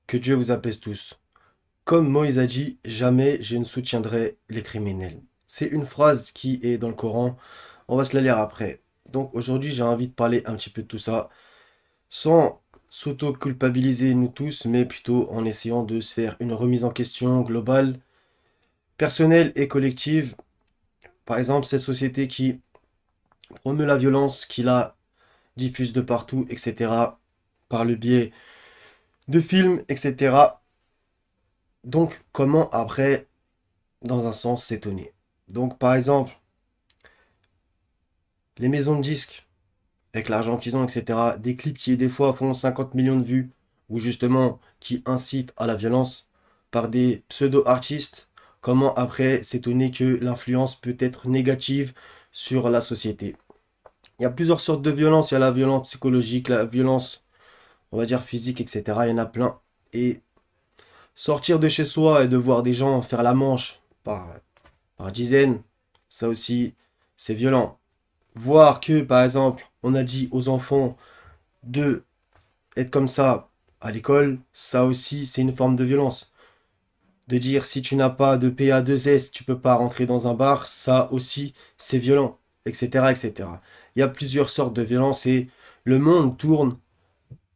Que Dieu vous apaise tous. Comme Moïse a dit, jamais je ne soutiendrai les criminels. C'est une phrase qui est dans le Coran. On va se la lire après. Donc aujourd'hui, j'ai envie de parler un petit peu de tout ça, sans s'auto-culpabiliser nous tous, mais plutôt en essayant de se faire une remise en question globale, personnelle et collective. Par exemple, cette société qui promeut la violence, qui la diffuse de partout, etc., par le biais de films, etc. Donc, comment après dans un sens s'étonner. Donc par exemple, les maisons de disques, avec l'argent qu'ils ont, etc., des clips qui des fois font 50 millions de vues, ou justement qui incitent à la violence par des pseudo-artistes, comment après s'étonner que l'influence peut être négative sur la société. Il y a plusieurs sortes de violence, il y a la violence psychologique, la violence, on va dire physique, etc. Il y en a plein. Et sortir de chez soi et de voir des gens faire la manche par dizaines, ça aussi, c'est violent. Voir que, par exemple, on a dit aux enfants de être comme ça à l'école, ça aussi, c'est une forme de violence. De dire si tu n'as pas de PA2S, tu peux pas rentrer dans un bar, ça aussi, c'est violent, etc., etc. Il y a plusieurs sortes de violences et le monde tourne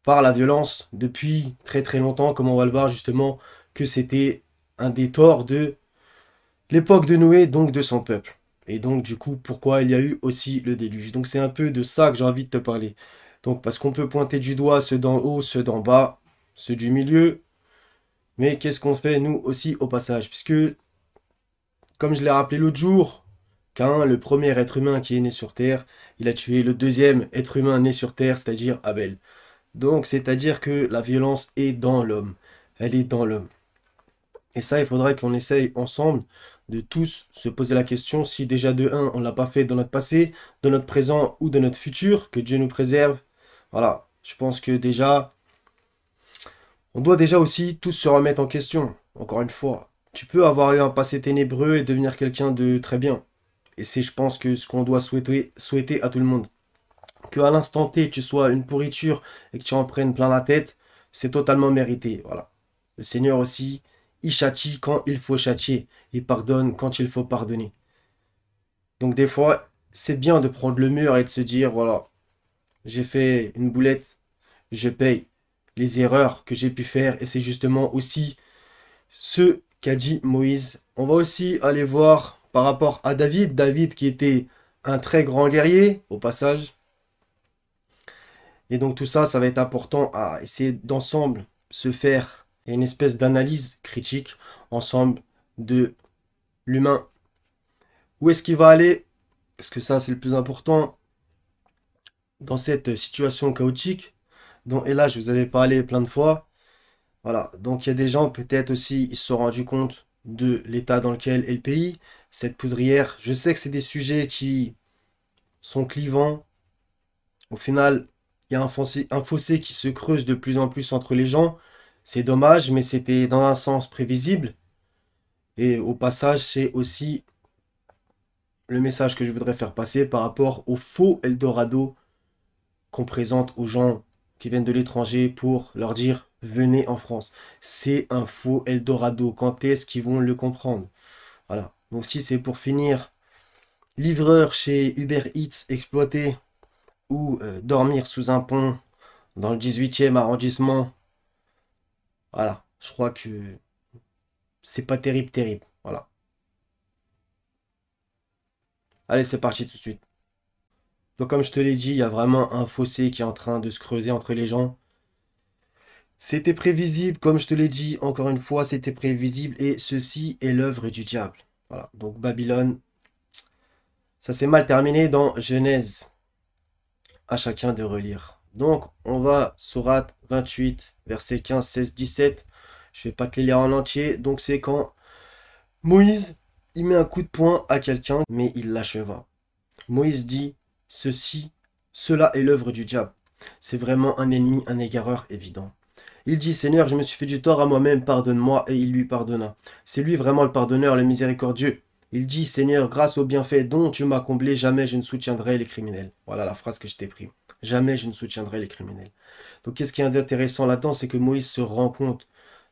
par la violence depuis très très longtemps, comme on va le voir justement, que c'était un des torts de l'époque de Noé, donc de son peuple. Et donc, du coup, pourquoi il y a eu aussi le déluge. Donc, c'est un peu de ça que j'ai envie de te parler. Donc, parce qu'on peut pointer du doigt ceux d'en haut, ceux d'en bas, ceux du milieu. Mais qu'est-ce qu'on fait, nous aussi, au passage? Puisque, comme je l'ai rappelé l'autre jour, Caïn, le premier être humain qui est né sur Terre, il a tué le deuxième être humain né sur Terre, c'est-à-dire Abel. Donc, c'est-à-dire que la violence est dans l'homme. Elle est dans l'homme. Et ça, il faudrait qu'on essaye ensemble de tous se poser la question si déjà de un, on ne l'a pas fait dans notre passé, dans notre présent ou dans notre futur, que Dieu nous préserve. Voilà, je pense que déjà, on doit déjà aussi tous se remettre en question. Encore une fois, tu peux avoir eu un passé ténébreux et devenir quelqu'un de très bien. Et c'est, je pense, que ce qu'on doit souhaiter à tout le monde. Que à l'instant T, tu sois une pourriture et que tu en prennes plein la tête, c'est totalement mérité. Voilà. Le Seigneur aussi, il châtie quand il faut châtier. Il pardonne quand il faut pardonner. Donc des fois, c'est bien de prendre le mur et de se dire, voilà, j'ai fait une boulette, je paye les erreurs que j'ai pu faire. Et c'est justement aussi ce qu'a dit Moïse. On va aussi aller voir par rapport à David. David qui était un très grand guerrier, au passage. Et donc tout ça, ça va être important à essayer d'ensemble se faire une espèce d'analyse critique ensemble de l'humain. Où est-ce qu'il va aller? Parce que ça, c'est le plus important dans cette situation chaotique dont, et là, je vous avais parlé plein de fois. Voilà, donc il y a des gens, peut-être aussi, ils se sont rendus compte de l'état dans lequel est le pays, cette poudrière. Je sais que c'est des sujets qui sont clivants. Au final, il y a un fossé qui se creuse de plus en plus entre les gens. C'est dommage, mais c'était dans un sens prévisible. Et au passage, c'est aussi le message que je voudrais faire passer par rapport au faux Eldorado qu'on présente aux gens qui viennent de l'étranger pour leur dire venez en France. C'est un faux Eldorado. Quand est-ce qu'ils vont le comprendre? Voilà. Donc si c'est pour finir livreur chez Uber Eats exploité ou dormir sous un pont dans le 18e arrondissement, voilà, je crois que c'est pas terrible, terrible. Voilà. Allez, c'est parti tout de suite. Donc comme je te l'ai dit, il y a vraiment un fossé qui est en train de se creuser entre les gens. C'était prévisible, comme je te l'ai dit, encore une fois, c'était prévisible et ceci est l'œuvre du diable. Voilà, donc Babylone, ça s'est mal terminé dans Genèse. À chacun de relire. Donc on va Sourate 28, versets 15, 16, 17. Je vais pas te les lire en entier. Donc c'est quand Moïse, il met un coup de poing à quelqu'un, mais il l'acheva. Moïse dit, cela est l'œuvre du diable. C'est vraiment un ennemi, un égareur évident. Il dit, Seigneur, je me suis fait du tort à moi-même, pardonne-moi, et il lui pardonna. C'est lui vraiment le pardonneur, le miséricordieux. Il dit, Seigneur, grâce au bienfait dont tu m'as comblé, jamais je ne soutiendrai les criminels. Voilà la phrase que je t'ai prise. Jamais je ne soutiendrai les criminels. Donc qu'est-ce qui est intéressant là-dedans, c'est que Moïse se rend compte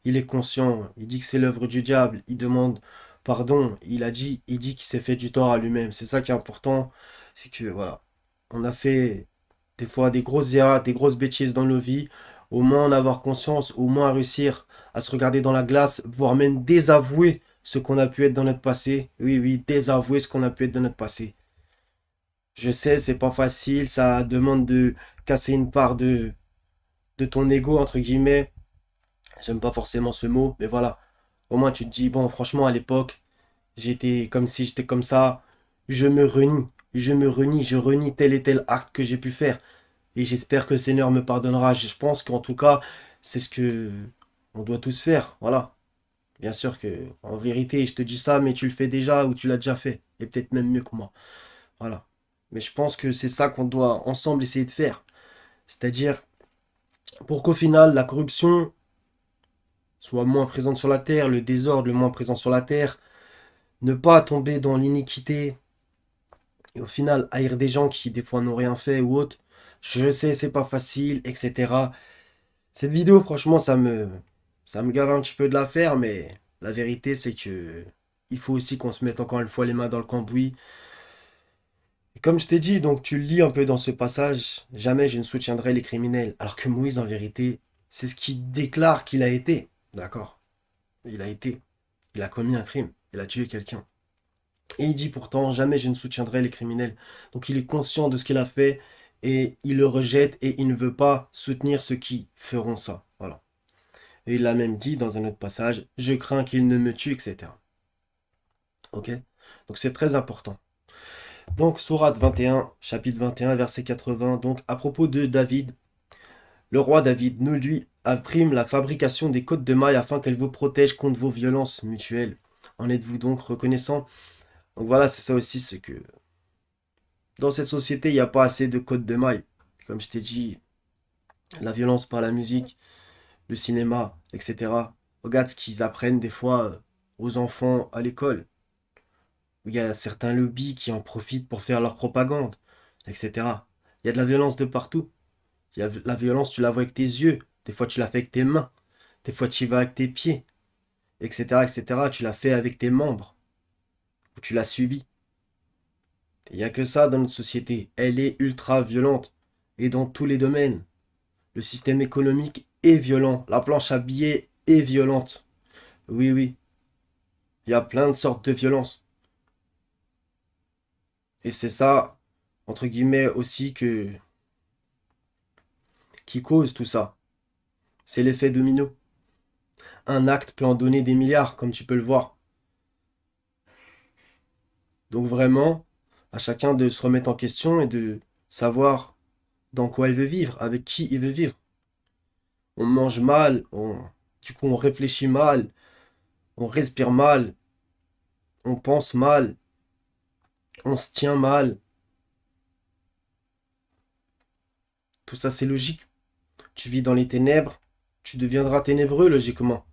il est conscient, il dit que c'est l'œuvre du diable, il demande pardon, il dit qu'il s'est fait du tort à lui-même. C'est ça qui est important, c'est que voilà, on a fait des fois des grosses erreurs, des grosses bêtises dans nos vies, au moins en avoir conscience, au moins réussir à se regarder dans la glace, voire même désavouer ce qu'on a pu être dans notre passé. Oui, oui, désavouer ce qu'on a pu être dans notre passé. Je sais, c'est pas facile, ça demande de casser une part de ton ego, entre guillemets. J'aime pas forcément ce mot, mais voilà. Au moins, tu te dis, bon, franchement, à l'époque, j'étais comme si j'étais comme ça. Je me renie, je renie tel et tel acte que j'ai pu faire. Et j'espère que le Seigneur me pardonnera. Je pense qu'en tout cas, c'est ce que on doit tous faire. Voilà. Bien sûr que, en vérité, je te dis ça, mais tu le fais déjà ou tu l'as déjà fait. Et peut-être même mieux que moi. Voilà. Mais je pense que c'est ça qu'on doit ensemble essayer de faire. C'est-à-dire, pour qu'au final, la corruption soit moins présente sur la terre, le désordre le moins présent sur la terre, ne pas tomber dans l'iniquité et au final haïr des gens qui des fois n'ont rien fait ou autre. Je sais, c'est pas facile, etc. Cette vidéo, franchement, ça me gave un petit peu de la faire, mais la vérité, c'est que il faut aussi qu'on se mette encore une fois les mains dans le cambouis. Et comme je t'ai dit, donc tu le lis un peu dans ce passage, jamais je ne soutiendrai les criminels. Alors que Moïse, en vérité, c'est ce qu'il déclare qu'il a été. D'accord? Il a été. Il a commis un crime. Il a tué quelqu'un. Et il dit pourtant, jamais je ne soutiendrai les criminels. Donc il est conscient de ce qu'il a fait et il le rejette et il ne veut pas soutenir ceux qui feront ça. Voilà. Et il l'a même dit dans un autre passage, je crains qu'il ne me tue, etc. Ok? Donc c'est très important. Donc sourate 21, chapitre 21, verset 80. Donc à propos de David, le roi David nous lui imprime la fabrication des côtes de mailles afin qu'elles vous protègent contre vos violences mutuelles. En êtes-vous donc reconnaissant? Donc voilà, c'est ça aussi, c'est que dans cette société, il n'y a pas assez de codes de mailles. Comme je t'ai dit, la violence par la musique, le cinéma, etc. Regarde ce qu'ils apprennent des fois aux enfants à l'école. Il y a certains lobbies qui en profitent pour faire leur propagande, etc. Il y a de la violence de partout. Il y a la violence, tu la vois avec tes yeux. Des fois, tu la fais avec tes mains. Des fois, tu y vas avec tes pieds, etc., etc. Tu la fais avec tes membres. Ou tu l'as subi. Il n'y a que ça dans notre société. Elle est ultra violente. Et dans tous les domaines. Le système économique est violent. La planche à billets est violente. Oui, oui. Il y a plein de sortes de violences. Et c'est ça, entre guillemets, aussi qui cause tout ça. C'est l'effet domino. Un acte peut en donner des milliards, comme tu peux le voir. Donc vraiment, à chacun de se remettre en question et de savoir dans quoi il veut vivre, avec qui il veut vivre. On mange mal, du coup on réfléchit mal, on respire mal, on pense mal, on se tient mal. Tout ça c'est logique. Tu vis dans les ténèbres, tu deviendras ténébreux logiquement.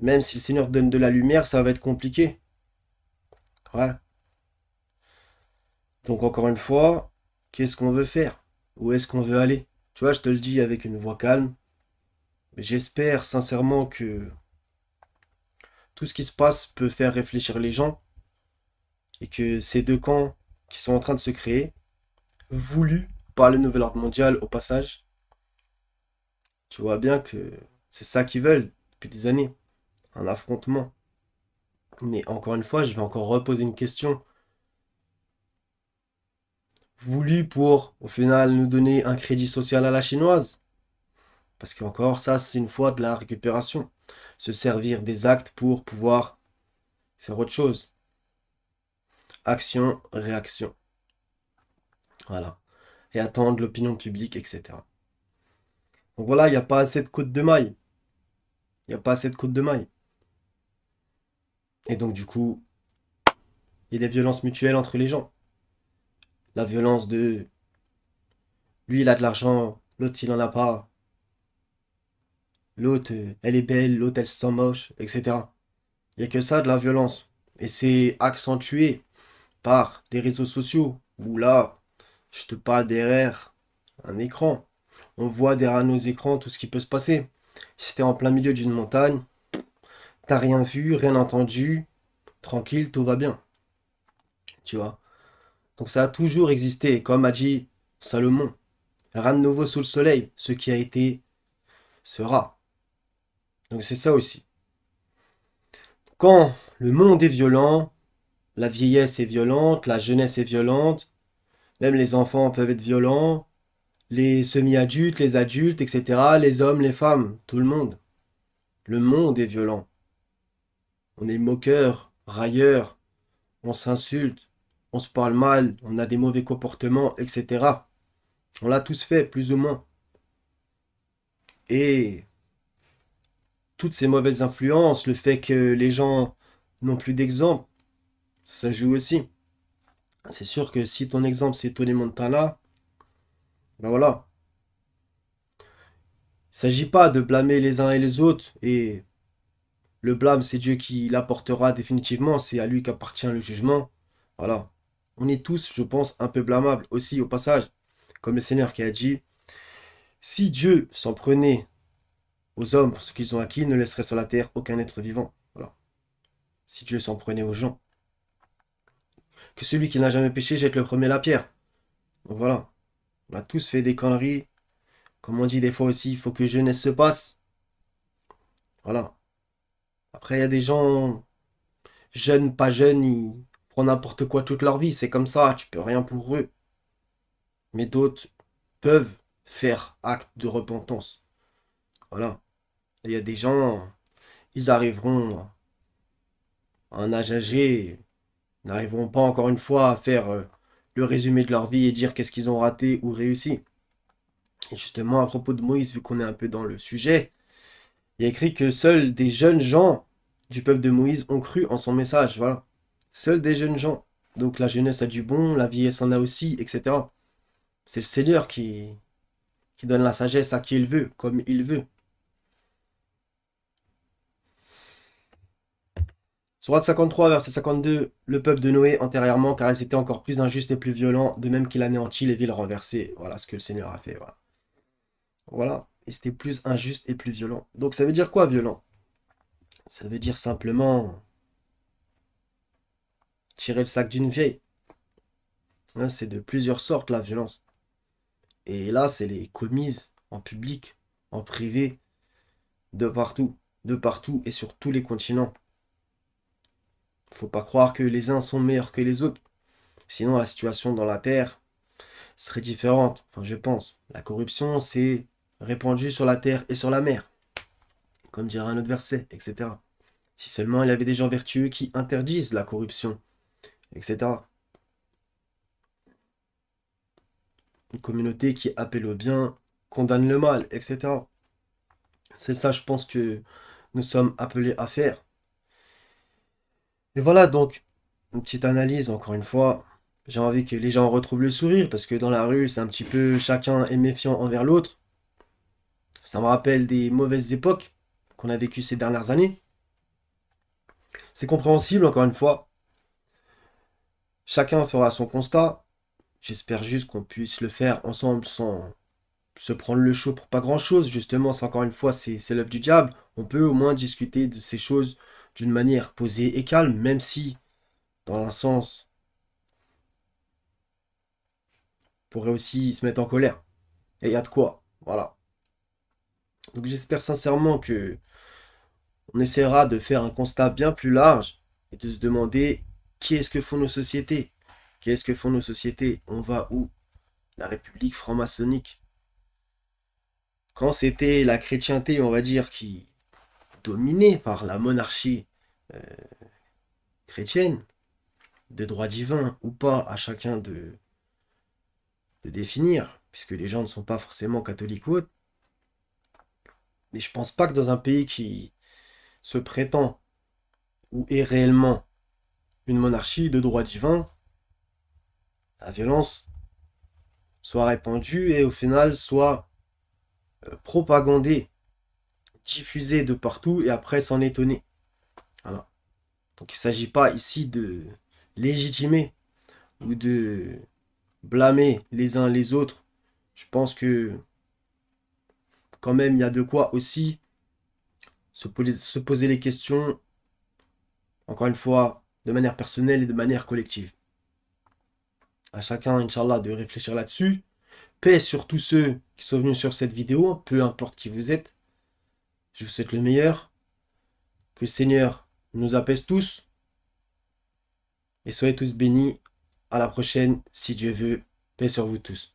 Même si le Seigneur donne de la lumière, ça va être compliqué. Ouais. Donc encore une fois, qu'est-ce qu'on veut faire? Où est-ce qu'on veut aller? Tu vois, je te le dis avec une voix calme. Mais j'espère sincèrement que tout ce qui se passe peut faire réfléchir les gens et que ces deux camps qui sont en train de se créer, voulus par le nouvel ordre mondial au passage, tu vois bien que c'est ça qu'ils veulent depuis des années, un affrontement. Mais encore une fois, je vais encore reposer une question. Voulu pour, au final, nous donner un crédit social à la chinoise. Parce qu'encore, ça, c'est une fois de la récupération. Se servir des actes pour pouvoir faire autre chose. Action, réaction. Voilà. Et attendre l'opinion publique, etc. Donc voilà, il n'y a pas assez de côte de maille. Il n'y a pas assez de côte de maille. Et donc, du coup, il y a des violences mutuelles entre les gens. La violence de lui, il a de l'argent, l'autre, il en a pas. L'autre, elle est belle, l'autre, elle se sent moche, etc. Il n'y a que ça de la violence. Et c'est accentué par les réseaux sociaux, où là, je te parle derrière un écran. On voit derrière nos écrans tout ce qui peut se passer. Si t'es en plein milieu d'une montagne, t'as rien vu, rien entendu, tranquille, tout va bien, tu vois. Donc ça a toujours existé, et comme a dit Salomon, rien de nouveau sous le soleil, ce qui a été sera. Donc c'est ça aussi. Quand le monde est violent, la vieillesse est violente, la jeunesse est violente, même les enfants peuvent être violents, les semi-adultes, les adultes, etc., les hommes, les femmes, tout le monde. Le monde est violent. On est moqueur, railleur, on s'insulte, on se parle mal, on a des mauvais comportements, etc. On l'a tous fait, plus ou moins. Et toutes ces mauvaises influences, le fait que les gens n'ont plus d'exemple, ça joue aussi. C'est sûr que si ton exemple c'est Tony Montana, ben voilà. Il ne s'agit pas de blâmer les uns et les autres, et le blâme c'est Dieu qui l'apportera définitivement, c'est à lui qu'appartient le jugement. Voilà. On est tous, je pense, un peu blâmables aussi au passage, comme le Seigneur qui a dit, si Dieu s'en prenait aux hommes pour ce qu'ils ont acquis, il ne laisserait sur la terre aucun être vivant. Voilà. Si Dieu s'en prenait aux gens. Que celui qui n'a jamais péché jette le premier la pierre. Donc voilà. On a tous fait des conneries. Comme on dit des fois aussi, il faut que jeunesse se passe. Voilà. Après, il y a des gens jeunes, pas jeunes, ils font n'importe quoi toute leur vie. C'est comme ça, tu peux rien pour eux. Mais d'autres peuvent faire acte de repentance. Voilà. Il y a des gens, ils arriveront à un âge âgé, ils n'arriveront pas encore une fois à faire le résumé de leur vie et dire qu'est-ce qu'ils ont raté ou réussi. Et justement, à propos de Moïse, vu qu'on est un peu dans le sujet, il y a écrit que seuls des jeunes gens du peuple de Moïse ont cru en son message. Voilà. Seuls des jeunes gens. Donc la jeunesse a du bon, la vieillesse en a aussi, etc. C'est le Seigneur qui donne la sagesse à qui il veut, comme il veut. Sourate 53, verset 52, le peuple de Noé antérieurement, car ils étaient encore plus injustes et plus violents, de même qu'il anéantit les villes renversées. Voilà ce que le Seigneur a fait. Voilà. Voilà. Ils étaient plus injustes et plus violents. Donc ça veut dire quoi, violent? Ça veut dire simplement tirer le sac d'une vieille. Hein, c'est de plusieurs sortes la violence. Et là, c'est les commises en public, en privé, de partout et sur tous les continents. Faut pas croire que les uns sont meilleurs que les autres. Sinon, la situation dans la Terre serait différente. Enfin, je pense. La corruption, c'est répandu sur la terre et sur la mer. Comme dirait un autre verset, etc. Si seulement il y avait des gens vertueux qui interdisent la corruption, etc. Une communauté qui appelle au bien, condamne le mal, etc. C'est ça, je pense, que nous sommes appelés à faire. Et voilà donc, une petite analyse, encore une fois. J'ai envie que les gens retrouvent le sourire, parce que dans la rue, c'est un petit peu chacun est méfiant envers l'autre. Ça me rappelle des mauvaises époques qu'on a vécues ces dernières années. C'est compréhensible, encore une fois. Chacun fera son constat. J'espère juste qu'on puisse le faire ensemble sans se prendre le chaud pour pas grand-chose. Justement, c'est encore une fois, c'est l'œuvre du diable. On peut au moins discuter de ces choses d'une manière posée et calme, même si, dans un sens, on pourrait aussi se mettre en colère. Et il y a de quoi. Voilà. Donc j'espère sincèrement que on essaiera de faire un constat bien plus large et de se demander qu'est-ce que font nos sociétés? Qu'est-ce que font nos sociétés? On va où? La République franc-maçonnique. Quand c'était la chrétienté, on va dire, qui dominait par la monarchie euh, chrétienne, de droit divin ou pas, à chacun de définir, puisque les gens ne sont pas forcément catholiques ou autres. Mais je pense pas que dans un pays qui se prétend ou est réellement une monarchie de droit divin, la violence soit répandue et au final soit propagandée, diffusée de partout et après s'en étonner. Voilà. Donc il ne s'agit pas ici de légitimer ou de blâmer les uns les autres. Je pense que quand même il y a de quoi aussi se poser les questions, encore une fois, de manière personnelle et de manière collective. À chacun, Inch'Allah, de réfléchir là-dessus. Paix sur tous ceux qui sont venus sur cette vidéo, peu importe qui vous êtes. Je vous souhaite le meilleur. Que le Seigneur nous apaise tous et soyez tous bénis. À la prochaine, si Dieu veut. Paix sur vous tous.